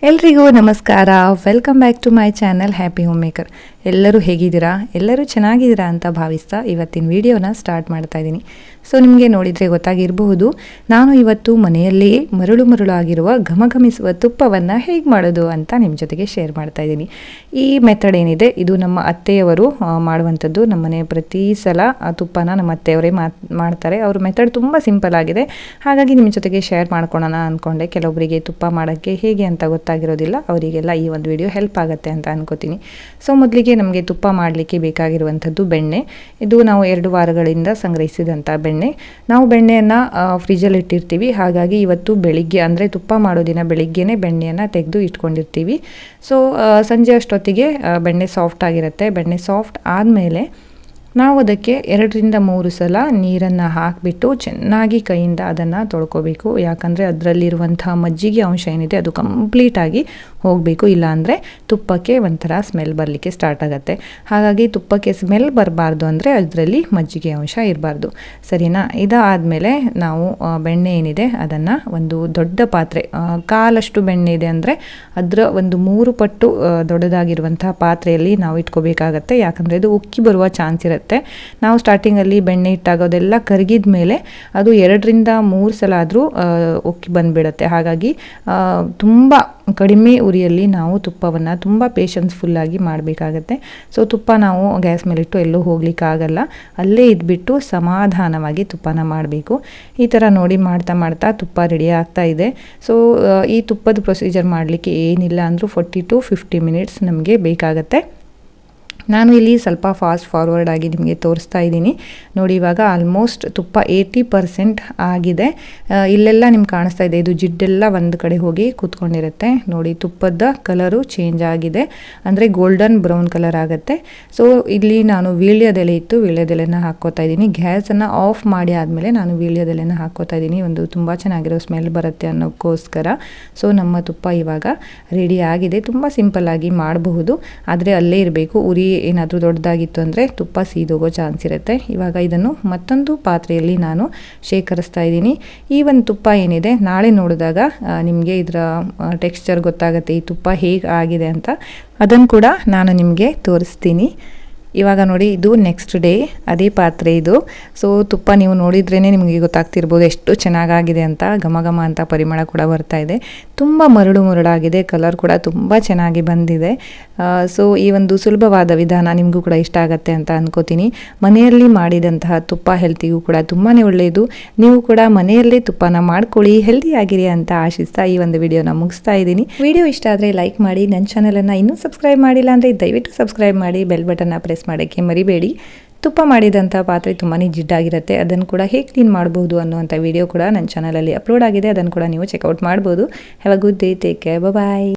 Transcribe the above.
ಎಲ್ರಿಗೂ ನಮಸ್ಕಾರ. Welcome back to my channel happy home maker. ಎಲ್ಲರೂ ಹೇಗಿದ್ದೀರಾ? ಎಲ್ಲರೂ ಚೆನ್ನಾಗಿದ್ದೀರಾ ಅಂತ ಭಾವಿಸ್ತಾ ಇವತ್ತಿನ ವಿಡಿಯೋನ ಸ್ಟಾರ್ಟ್ ಮಾಡ್ತಾ ಇದ್ದೀನಿ. ಸೊ ನಿಮಗೆ ನೋಡಿದರೆ ಗೊತ್ತಾಗಿರಬಹುದು, ನಾನು ಇವತ್ತು ಮನೆಯಲ್ಲಿ ಮರಳು ಆಗಿರುವ ಘಮಘಮಿಸುವ ತುಪ್ಪವನ್ನು ಹೇಗೆ ಮಾಡೋದು ಅಂತ ನಿಮ್ಮ ಜೊತೆಗೆ ಶೇರ್ ಮಾಡ್ತಾ ಇದ್ದೀನಿ. ಈ ಮೆಥಡ್ ಏನಿದೆ ಇದು ನಮ್ಮ ಅತ್ತೆಯವರು ಮಾಡುವಂಥದ್ದು. ನಮ್ಮ ಮನೆ ಪ್ರತಿ ಸಲ ಆ ತುಪ್ಪನ ನಮ್ಮ ಅತ್ತೆಯವರೇ ಮಾಡ್ತಾರೆ. ಅವ್ರ ಮೆಥಡ್ ತುಂಬ ಸಿಂಪಲ್ ಆಗಿದೆ, ಹಾಗಾಗಿ ನಿಮ್ಮ ಜೊತೆಗೆ ಶೇರ್ ಮಾಡ್ಕೊಳ್ಳೋಣ ಅಂದ್ಕೊಂಡೆ. ಕೆಲವೊಬ್ಬರಿಗೆ ತುಪ್ಪ ಮಾಡೋಕ್ಕೆ ಹೇಗೆ ಅಂತ ಗೊತ್ತಾಗಿರೋದಿಲ್ಲ, ಅವರಿಗೆಲ್ಲ ಈ ಒಂದು ವಿಡಿಯೋ ಹೆಲ್ಪ್ ಆಗುತ್ತೆ ಅಂತ ಅನ್ಕೋತೀನಿ. ಸೊ ಮೊದಲಿಗೆ ನಮಗೆ ತುಪ್ಪ ಮಾಡಲಿಕ್ಕೆ ಬೇಕಾಗಿರುವಂಥದ್ದು ಬೆಣ್ಣೆ. ಇದು ನಾವು 2 ವಾರಗಳಿಂದ ಸಂಗ್ರಹಿಸಿದಂಥ ಬೆಣ್ಣೆ. ನಾವು ಬೆಣ್ಣೆಯನ್ನು ಫ್ರಿಜ್ಜಲ್ಲಿ ಇಟ್ಟಿರ್ತೀವಿ, ಹಾಗಾಗಿ ಇವತ್ತು ಬೆಳಿಗ್ಗೆ ಅಂದರೆ ತುಪ್ಪ ಮಾಡೋ ದಿನ ಬೆಳಿಗ್ಗೆನೇ ಬೆಣ್ಣೆಯನ್ನು ತೆಗೆದು ಇಟ್ಕೊಂಡಿರ್ತೀವಿ. ಸೊ ಸಂಜೆ ಅಷ್ಟೊತ್ತಿಗೆ ಬೆಣ್ಣೆ ಸಾಫ್ಟ್ ಆಗಿರುತ್ತೆ. ಬೆಣ್ಣೆ ಸಾಫ್ಟ್ ಆದಮೇಲೆ ನಾವು ಅದಕ್ಕೆ 2ರಿಂದ 3 ಸಲ ನೀರನ್ನು ಹಾಕಿಬಿಟ್ಟು ಚೆನ್ನಾಗಿ ಕೈಯಿಂದ ಅದನ್ನು ತೊಳ್ಕೊಬೇಕು. ಯಾಕಂದರೆ ಅದರಲ್ಲಿರುವಂಥ ಮಜ್ಜಿಗೆ ಅಂಶ ಏನಿದೆ ಅದು ಕಂಪ್ಲೀಟಾಗಿ ಹೋಗಬೇಕು, ಇಲ್ಲಾಂದರೆ ತುಪ್ಪಕ್ಕೆ ಒಂಥರ ಸ್ಮೆಲ್ ಬರಲಿಕ್ಕೆ ಸ್ಟಾರ್ಟ್ ಆಗುತ್ತೆ. ಹಾಗಾಗಿ ತುಪ್ಪಕ್ಕೆ ಸ್ಮೆಲ್ ಬರಬಾರ್ದು ಅಂದರೆ ಅದರಲ್ಲಿ ಮಜ್ಜಿಗೆ ಅಂಶ ಇರಬಾರ್ದು, ಸರಿನಾ? ಇದಾದಮೇಲೆ ನಾವು ಬೆಣ್ಣೆ ಏನಿದೆ ಅದನ್ನು ಒಂದು ದೊಡ್ಡ ಪಾತ್ರೆ, ಕಾಲಷ್ಟು ಬೆಣ್ಣೆ ಇದೆ ಅಂದರೆ ಅದರ ಒಂದು 3 ಪಟ್ಟು ದೊಡ್ಡದಾಗಿರುವಂಥ ಪಾತ್ರೆಯಲ್ಲಿ ನಾವು ಇಟ್ಕೋಬೇಕಾಗತ್ತೆ. ಯಾಕಂದರೆ ಅದು ಉಕ್ಕಿ ಬರುವ ಚಾನ್ಸ್ ಇರುತ್ತೆ. ನಾವು ಸ್ಟಾರ್ಟಿಂಗಲ್ಲಿ ಬೆಣ್ಣೆ ಇಟ್ಟಾಗ ಅದೆಲ್ಲ ಕರಗಿದ ಮೇಲೆ ಅದು 2ರಿಂದ 3 ಸಲ ಆದರೂ ಉಕ್ಕಿ ಬಂದುಬಿಡುತ್ತೆ. ಹಾಗಾಗಿ ತುಂಬ ಕಡಿಮೆ ಉರಿಯಲ್ಲಿ ನಾವು ತುಪ್ಪವನ್ನು ತುಂಬ ಪೇಷನ್ಸ್ಫುಲ್ಲಾಗಿ ಮಾಡಬೇಕಾಗತ್ತೆ. ಸೊ ತುಪ್ಪ ನಾವು ಗ್ಯಾಸ್ ಮೇಲಿಟ್ಟು ಎಲ್ಲೂ ಹೋಗ್ಲಿಕ್ಕಾಗಲ್ಲ, ಅಲ್ಲೇ ಇದ್ಬಿಟ್ಟು ಸಮಾಧಾನವಾಗಿ ತುಪ್ಪನ ಮಾಡಬೇಕು. ಈ ಥರ ನೋಡಿ ಮಾಡ್ತಾ ತುಪ್ಪ ರೆಡಿ ಆಗ್ತಾ ಇದೆ. ಸೊ ಈ ತುಪ್ಪದ ಪ್ರೊಸೀಜರ್ ಮಾಡಲಿಕ್ಕೆ ಏನಿಲ್ಲ ಅಂದರೂ 40 to 50 ಮಿನಿಟ್ಸ್ ನಮಗೆ ಬೇಕಾಗತ್ತೆ. ನಾನು ಇಲ್ಲಿ ಸ್ವಲ್ಪ ಫಾಸ್ಟ್ ಫಾರ್ವರ್ಡ್ ಆಗಿ ನಿಮಗೆ ತೋರಿಸ್ತಾ ಇದ್ದೀನಿ ನೋಡಿ. ಇವಾಗ ಆಲ್ಮೋಸ್ಟ್ ತುಪ್ಪ 80% ಆಗಿದೆ. ಇಲ್ಲೆಲ್ಲ ನಿಮ್ಗೆ ಕಾಣಿಸ್ತಾ ಇದೆ, ಇದು ಜಿಡ್ಡೆಲ್ಲ ಒಂದು ಕಡೆ ಹೋಗಿ ಕೂತ್ಕೊಂಡಿರುತ್ತೆ ನೋಡಿ. ತುಪ್ಪದ ಕಲರು ಚೇಂಜ್ ಆಗಿದೆ, ಅಂದರೆ ಗೋಲ್ಡನ್ ಬ್ರೌನ್ ಕಲರ್ ಆಗುತ್ತೆ. ಸೊ ಇಲ್ಲಿ ನಾನು ವೀಳ್ಯದೆಲೆ ಇತ್ತು, ವೀಳ್ಯದೆಲೆನ ಹಾಕ್ಕೋತಾ ಇದ್ದೀನಿ. ಗ್ಯಾಸನ್ನು ಆಫ್ ಮಾಡಿ ಆದಮೇಲೆ ನಾನು ವೀಳ್ಯದೆಲೆನ ಹಾಕ್ಕೋತಾ ಇದ್ದೀನಿ, ಒಂದು ತುಂಬ ಚೆನ್ನಾಗಿರೋ ಸ್ಮೆಲ್ ಬರುತ್ತೆ ಅನ್ನೋಕ್ಕೋಸ್ಕರ. ಸೊ ನಮ್ಮ ತುಪ್ಪ ಇವಾಗ ರೆಡಿ ಆಗಿದೆ. ತುಂಬ ಸಿಂಪಲ್ಲಾಗಿ ಮಾಡಬಹುದು, ಆದರೆ ಅಲ್ಲೇ ಇರಬೇಕು. ಉರಿ ಏನಾದರೂ ದೊಡ್ಡದಾಗಿತ್ತು ಅಂದರೆ ತುಪ್ಪ ಸೀದೋಗೋ ಚಾನ್ಸ್ ಇರುತ್ತೆ. ಇವಾಗ ಇದನ್ನು ಮತ್ತೊಂದು ಪಾತ್ರೆಯಲ್ಲಿ ನಾನು ಶೇಖರಿಸ್ತಾ ಇದ್ದೀನಿ. ಈ ಒಂದು ತುಪ್ಪ ಏನಿದೆ ನಾಳೆ ನೋಡಿದಾಗ ನಿಮಗೆ ಇದರ ಟೆಕ್ಸ್ಚರ್ ಗೊತ್ತಾಗುತ್ತೆ, ಈ ತುಪ್ಪ ಹೇಗೆ ಆಗಿದೆ ಅಂತ. ಅದನ್ನು ಕೂಡ ನಾನು ನಿಮಗೆ ತೋರಿಸ್ತೀನಿ. ಇವಾಗ ನೋಡಿ, ಇದು ನೆಕ್ಸ್ಟ್ ಡೇ ಅದೇ ಪಾತ್ರೆ ಇದು. ಸೊ ತುಪ್ಪ ನೀವು ನೋಡಿದ್ರೇ ನಿಮಗೆ ಗೊತ್ತಾಗ್ತಿರ್ಬೋದು ಎಷ್ಟು ಚೆನ್ನಾಗಾಗಿದೆ ಅಂತ. ಘಮ ಘಮ ಅಂತ ಪರಿಮಳ ಕೂಡ ಬರ್ತಾ ಇದೆ. ತುಂಬ ಮರಳಾಗಿದೆ, ಕಲರ್ ಕೂಡ ತುಂಬ ಚೆನ್ನಾಗಿ ಬಂದಿದೆ. ಸೊ ಈ ಒಂದು ಸುಲಭವಾದ ವಿಧಾನ ನಿಮಗೂ ಕೂಡ ಇಷ್ಟ ಆಗುತ್ತೆ ಅಂತ ಅನ್ಕೋತೀನಿ. ಮನೆಯಲ್ಲಿ ಮಾಡಿದಂತಹ ತುಪ್ಪ ಹೆಲ್ತಿಗೂ ಕೂಡ ತುಂಬಾ ಒಳ್ಳೆಯದು. ನೀವು ಕೂಡ ಮನೆಯಲ್ಲೇ ತುಪ್ಪನ ಮಾಡ್ಕೊಳ್ಳಿ, ಹೆಲ್ದಿ ಆಗಿರಿ ಅಂತ ಆಶಿಸ್ತಾ ಈ ಒಂದು ವಿಡಿಯೋನ ಮುಗಿಸ್ತಾ ಇದ್ದೀನಿ. ವಿಡಿಯೋ ಇಷ್ಟ ಆದರೆ ಲೈಕ್ ಮಾಡಿ, ನನ್ನ ಚಾನಲನ್ನು ಇನ್ನೂ ಸಬ್ಸ್ಕ್ರೈಬ್ ಮಾಡಿಲ್ಲ ಅಂದರೆ ದಯವಿಟ್ಟು ಸಬ್ಸ್ಕ್ರೈಬ್ ಮಾಡಿ, ಬೆಲ್ ಬಟನ್ನ ಪ್ರೆಸ್ ಮಾಡೋಕ್ಕೆ ಮರಿಬೇಡಿ. ತುಪ್ಪ ಮಾಡಿದಂಥ ಪಾತ್ರೆ ತುಂಬಾ ಜಿಡ್ಡಾಗಿರುತ್ತೆ, ಅದನ್ನು ಕೂಡ ಹೇಗೆ ಕ್ಲೀನ್ ಮಾಡ್ಬೋದು ಅನ್ನುವಂಥ ವಿಡಿಯೋ ಕೂಡ ನನ್ನ ಚಾನಲಲ್ಲಿ ಅಪ್ಲೋಡ್ ಆಗಿದೆ. ಅದನ್ನು ಕೂಡ ನೀವು ಚೆಕ್ಔಟ್ ಮಾಡ್ಬೋದು. Have a good day, take care, bye.